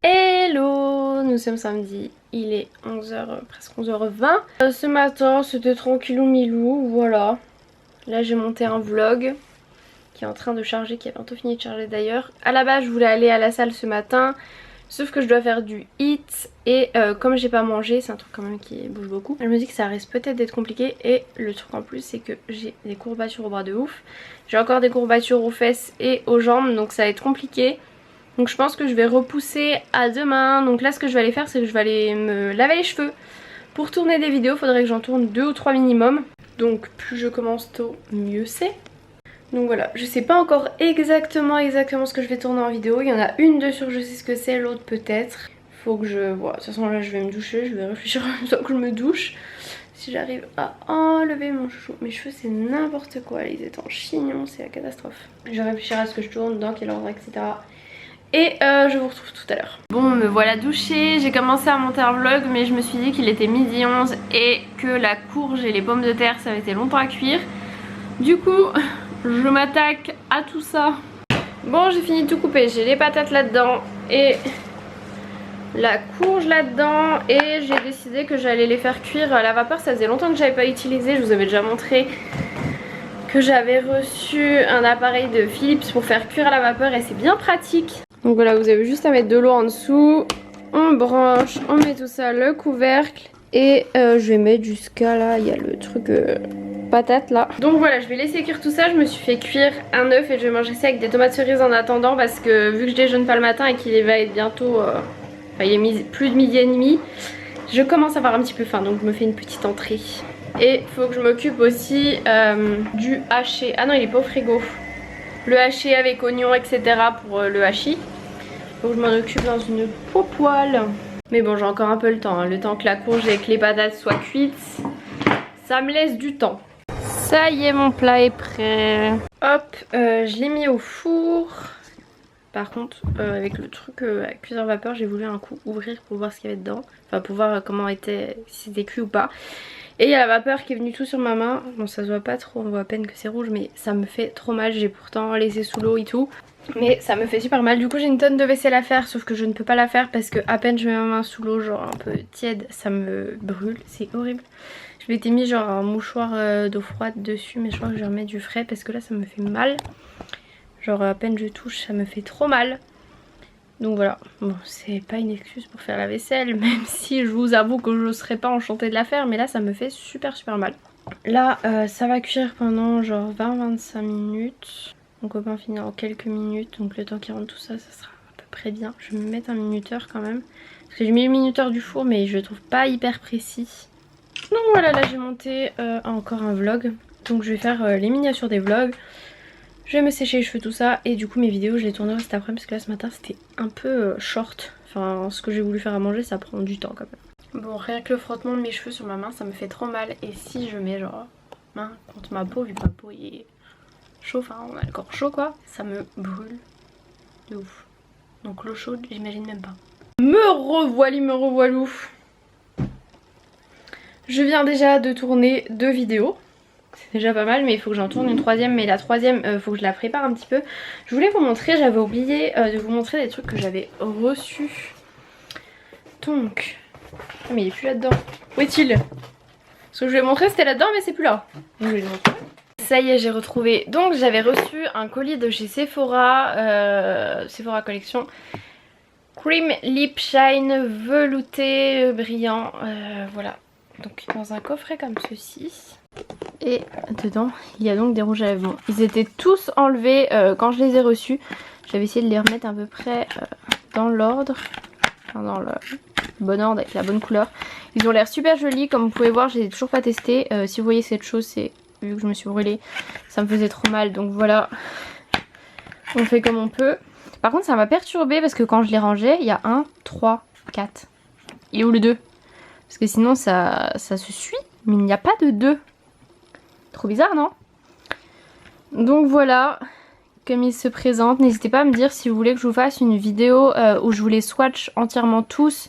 Hello, nous sommes samedi, il est 11h, presque 11h20. Ce matin c'était tranquillou milou, voilà. Là j'ai monté un vlog qui est en train de charger, qui a bientôt fini de charger d'ailleurs. À la base je voulais aller à la salle ce matin, sauf que je dois faire du HIIT et comme j'ai pas mangé, c'est un truc quand même qui bouge beaucoup. Je me dis que ça risque peut-être d'être compliqué et le truc en plus c'est que j'ai des courbatures au bras de ouf. J'ai encore des courbatures aux fesses et aux jambes, donc ça va être compliqué. Donc je pense que je vais repousser à demain. Donc là ce que je vais aller faire c'est que je vais aller me laver les cheveux. Pour tourner des vidéos faudrait que j'en tourne 2 ou 3 minimum. Donc plus je commence tôt mieux c'est. Donc voilà, je sais pas encore exactement ce que je vais tourner en vidéo. Il y en a une de sûre, je sais ce que c'est, l'autre peut-être. Faut que je... Bon, de toute façon là je vais me doucher, je vais réfléchir en même temps que je me douche. Si j'arrive à enlever mon chouchou. Mes cheveux c'est n'importe quoi, ils étaient en chignon, c'est la catastrophe. Je réfléchirai à ce que je tourne, dans quel ordre, etc. Et je vous retrouve tout à l'heure. Bon, me voilà douchée, j'ai commencé à monter un vlog mais je me suis dit qu'il était 12h11 et que la courge et les pommes de terre ça avait été longtemps à cuire. Du coup, je m'attaque à tout ça. Bon, j'ai fini de tout couper, j'ai les patates là-dedans et la courge là-dedans et j'ai décidé que j'allais les faire cuire à la vapeur. Ça faisait longtemps que j'avais pas utilisé, je vous avais déjà montré que j'avais reçu un appareil de Philips pour faire cuire à la vapeur et c'est bien pratique. Donc voilà, vous avez juste à mettre de l'eau en dessous, on branche, on met tout ça, le couvercle et je vais mettre jusqu'à là, il y a le truc patate là. Donc voilà, je vais laisser cuire tout ça, je me suis fait cuire un œuf et je vais manger ça avec des tomates cerises en attendant parce que vu que je déjeune pas le matin et qu'il va être bientôt, enfin il est plus de midi et demi, je commence à avoir un petit peu faim donc je me fais une petite entrée. Et faut que je m'occupe aussi du haché, ah non il est pas au frigo. Le haché avec oignon etc pour le hachis. Donc je m'en occupe dans une poêle. Mais bon j'ai encore un peu le temps, hein. Le temps que la courge et que les patates soient cuites, ça me laisse du temps. Ça y est, mon plat est prêt. Hop, je l'ai mis au four. Par contre avec le truc à cuiseur vapeur, j'ai voulu un coup ouvrir pour voir ce qu'il y avait dedans. Enfin pour voir comment était, si c'était cuit ou pas. Et il y a la vapeur qui est venue tout sur ma main. Bon ça se voit pas trop, on voit à peine que c'est rouge mais ça me fait trop mal. J'ai pourtant laissé sous l'eau et tout. Mais ça me fait super mal. Du coup j'ai une tonne de vaisselle à faire sauf que je ne peux pas la faire parce que à peine je mets ma main sous l'eau genre un peu tiède ça me brûle. C'est horrible. Je m'étais mis genre un mouchoir d'eau froide dessus mais je crois que je vais remettre du frais parce que là ça me fait mal. Genre à peine je touche ça me fait trop mal. Donc voilà, bon c'est pas une excuse pour faire la vaisselle même si je vous avoue que je serais pas enchantée de la faire mais là ça me fait super mal. Là ça va cuire pendant genre 20-25 minutes. Mon copain finit en quelques minutes donc le temps qu'il rentre tout ça, ça sera à peu près bien. Je vais me mettre un minuteur quand même. Parce que j'ai mis le minuteur du four mais je le trouve pas hyper précis. Donc voilà, là j'ai monté encore un vlog. Donc je vais faire les miniatures des vlogs. Je vais me sécher les cheveux tout ça et du coup mes vidéos je les tournerai cet après parce que là ce matin c'était un peu short. Enfin ce que j'ai voulu faire à manger ça prend du temps quand même. Bon rien que le frottement de mes cheveux sur ma main ça me fait trop mal et si je mets genre main contre ma peau vu que ma peau est chaud, enfin on a le corps chaud quoi, ça me brûle de ouf. Donc l'eau chaude j'imagine même pas. Me revoilou. Je viens déjà de tourner 2 vidéos. C'est déjà pas mal mais il faut que j'en tourne une troisième. Mais la troisième faut que je la prépare un petit peu. Je voulais vous montrer, j'avais oublié de vous montrer des trucs que j'avais reçus. Donc... Ah mais il est plus là-dedans. Où est-il? Ce que je voulais montrer c'était là-dedans mais c'est plus là. Donc, je vais le montrer. Ça y est j'ai retrouvé. Donc j'avais reçu un colis de chez Sephora. Sephora Collection. Cream Lip Shine velouté brillant. Voilà. Donc dans un coffret comme ceci. Et dedans il y a donc des rouges à lèvres. Bon, ils étaient tous enlevés quand je les ai reçus. J'avais essayé de les remettre à peu près dans l'ordre. Enfin dans le bon ordre avec la bonne couleur. Ils ont l'air super jolis. Comme vous pouvez voir je les ai toujours pas testés. Si vous voyez cette chose c'est vu que je me suis brûlée. Ça me faisait trop mal donc voilà. On fait comme on peut. Par contre ça m'a perturbée parce que quand je les rangeais il y a 1, 3, 4. Il est où le 2? Parce que sinon ça se suit. Mais il n'y a pas de 2. Trop bizarre non? Donc voilà comme il se présente. N'hésitez pas à me dire si vous voulez que je vous fasse une vidéo où je vous les swatch entièrement tous.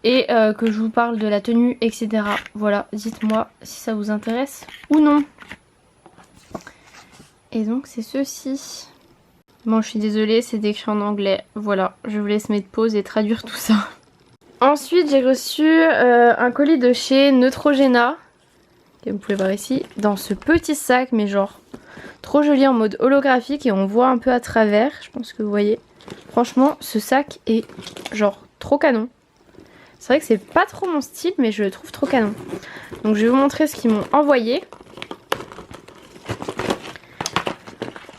Et que je vous parle de la tenue etc. Voilà, dites-moi si ça vous intéresse ou non. Et donc c'est ceci. Bon, je suis désolée, c'est écrit en anglais. Voilà, je vous laisse mettre pause et traduire tout ça. Ensuite, j'ai reçu un colis de chez Neutrogena, comme vous pouvez voir ici, dans ce petit sac, mais genre trop joli en mode holographique et on voit un peu à travers, je pense que vous voyez. Franchement, ce sac est genre trop canon. C'est vrai que c'est pas trop mon style, mais je le trouve trop canon. Donc je vais vous montrer ce qu'ils m'ont envoyé.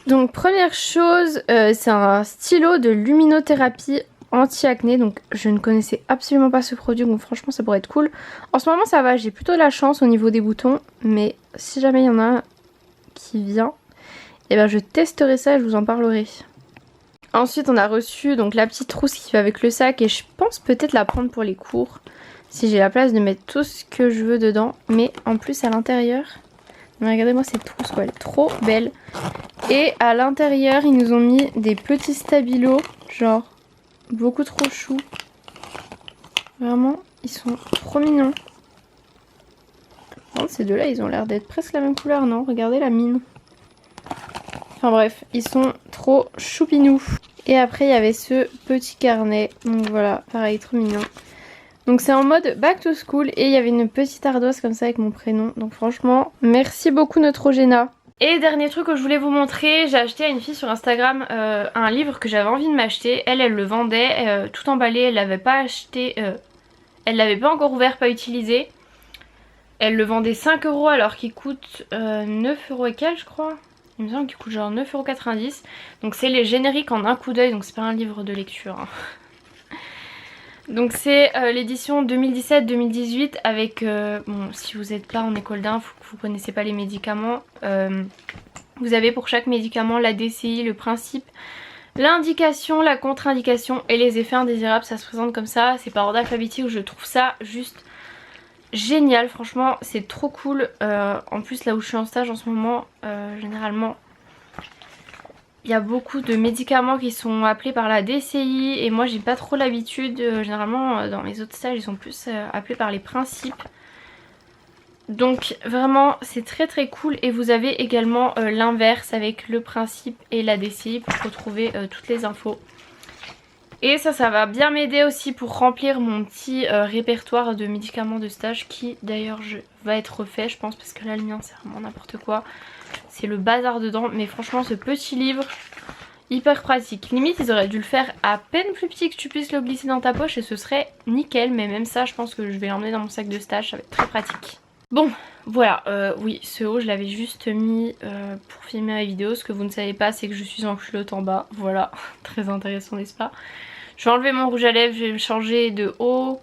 Donc première chose, c'est un stylo de luminothérapie anti-acné. Donc je ne connaissais absolument pas ce produit, donc franchement ça pourrait être cool. En ce moment ça va, j'ai plutôt de la chance au niveau des boutons. Mais si jamais il y en a un qui vient, et ben je testerai ça et je vous en parlerai. Ensuite on a reçu donc la petite trousse qui va avec le sac et je pense peut-être la prendre pour les cours. Si j'ai la place de mettre tout ce que je veux dedans. Mais en plus à l'intérieur, regardez-moi cette trousse quoi, elle est trop belle. Et à l'intérieur ils nous ont mis des petits stabilos, genre beaucoup trop chou. Vraiment ils sont trop mignons. Bon, ces deux là ils ont l'air d'être presque la même couleur, non? Regardez la mine. Enfin bref, ils sont trop choupinous. Et après il y avait ce petit carnet, donc voilà, pareil, trop mignon. Donc c'est en mode back to school et il y avait une petite ardoise comme ça avec mon prénom. Donc franchement, merci beaucoup Neutrogena. Et dernier truc que je voulais vous montrer, j'ai acheté à une fille sur Instagram un livre que j'avais envie de m'acheter. Elle le vendait tout emballé, elle l'avait pas acheté, elle l'avait pas encore ouvert, pas utilisé. Elle le vendait 5 € alors qu'il coûte 9 € et quelques je crois. Il me semble qu'il coûte genre 9,90 €. Donc c'est les génériques en un coup d'œil, donc c'est pas un livre de lecture. Hein. Donc c'est l'édition 2017-2018 avec, bon si vous n'êtes pas en école d'inf, vous connaissez pas les médicaments, vous avez pour chaque médicament la DCI, le principe, l'indication, la contre-indication et les effets indésirables, ça se présente comme ça, c'est par ordre alphabétique, je trouve ça juste génial, franchement c'est trop cool. En plus là où je suis en stage en ce moment, généralement il y a beaucoup de médicaments qui sont appelés par la DCI et moi j'ai pas trop l'habitude, généralement dans les autres stages ils sont plus appelés par les principes. Donc vraiment c'est très très cool et vous avez également l'inverse avec le principe et la DCI pour retrouver toutes les infos. Et ça va bien m'aider aussi pour remplir mon petit répertoire de médicaments de stage qui d'ailleurs va être refait je pense parce que là le mien c'est vraiment n'importe quoi. C'est le bazar dedans mais franchement ce petit livre hyper pratique. Limite ils auraient dû le faire à peine plus petit que tu puisses le glisser dans ta poche et ce serait nickel. Mais même ça je pense que je vais l'emmener dans mon sac de stage, ça va être très pratique. Bon voilà, oui ce haut je l'avais juste mis pour filmer ma vidéo. Ce que vous ne savez pas c'est que je suis en culotte en bas. Voilà, très intéressant n'est-ce pas? Je vais enlever mon rouge à lèvres, je vais me changer de haut.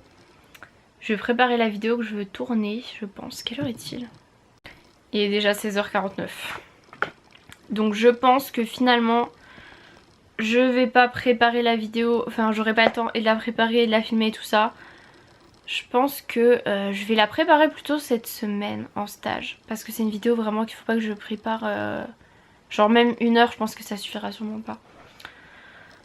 Je vais préparer la vidéo que je veux tourner je pense. Quelle heure est-il? Il est déjà 16h49. Donc je pense que finalement je vais pas préparer la vidéo, enfin j'aurai pas le temps et de la préparer et de la filmer et tout ça. Je pense que je vais la préparer plutôt cette semaine en stage. Parce que c'est une vidéo vraiment qu'il faut pas que je prépare genre même 1 heure, je pense que ça suffira sûrement pas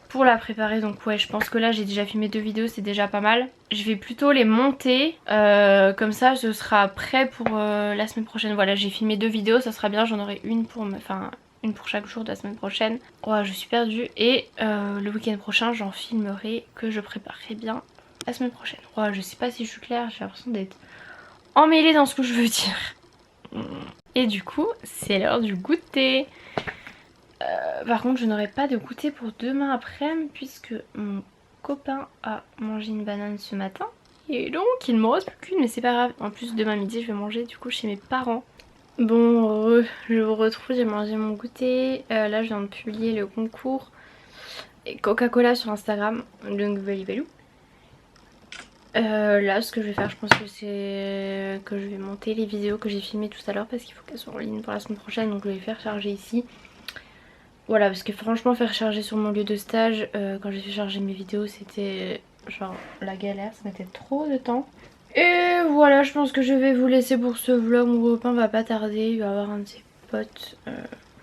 pour la préparer. Donc ouais je pense que là j'ai déjà filmé 2 vidéos, c'est déjà pas mal. Je vais plutôt les monter comme ça ce sera prêt pour la semaine prochaine. Voilà j'ai filmé 2 vidéos, ça sera bien, j'en aurai une pour me... Enfin une pour chaque jour de la semaine prochaine. Oh je suis perdue. Et le week-end prochain j'en filmerai que je préparerai bien la semaine prochaine. Oh je sais pas si je suis claire, j'ai l'impression d'être emmêlée dans ce que je veux dire. Et du coup c'est l'heure du goûter. Par contre je n'aurai pas de goûter pour demain après-midi puisque mon copain a mangé une banane ce matin. Et donc il ne me reste plus qu'une mais c'est pas grave. En plus demain midi je vais manger du coup chez mes parents. Bon je vous retrouve, j'ai mangé mon goûter. Là je viens de publier le concours Coca-Cola sur Instagram. Donc valou. Là ce que je vais faire je pense que c'est que je vais monter les vidéos que j'ai filmées tout à l'heure parce qu'il faut qu'elles soient en ligne pour la semaine prochaine. Donc je vais les faire charger ici. Voilà parce que franchement faire charger sur mon lieu de stage quand j'ai fait charger mes vidéos c'était genre la galère, ça mettait trop de temps. Et voilà je pense que je vais vous laisser pour ce vlog. Mon copain va pas tarder, il va avoir un de ses potes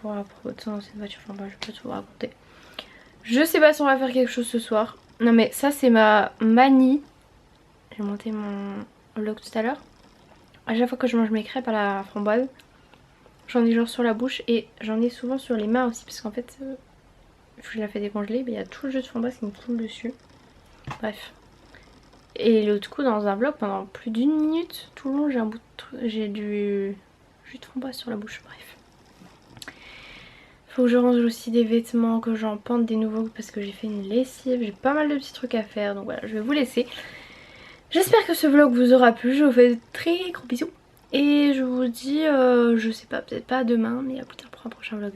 pour à propos de ça dans cette voiture, enfin je vais pas tout vous raconter. Je sais pas si on va faire quelque chose ce soir. Non mais ça c'est ma manie. J'ai monté mon vlog tout à l'heure. À chaque fois que je mange mes crêpes à la framboise, j'en ai genre sur la bouche et j'en ai souvent sur les mains aussi parce qu'en fait je l'ai fait décongeler, mais il y a tout le jus de framboise qui me coule dessus. Bref. Et l'autre coup dans un vlog pendant plus d'1 minute, tout le long j'ai du jus de framboise sur la bouche, bref. Faut que je range aussi des vêtements, que j'en pente des nouveaux parce que j'ai fait une lessive, j'ai pas mal de petits trucs à faire, donc voilà, je vais vous laisser. J'espère que ce vlog vous aura plu, je vous fais de très gros bisous. Et je vous dis, je sais pas, peut-être pas demain, mais à plus tard pour un prochain vlog.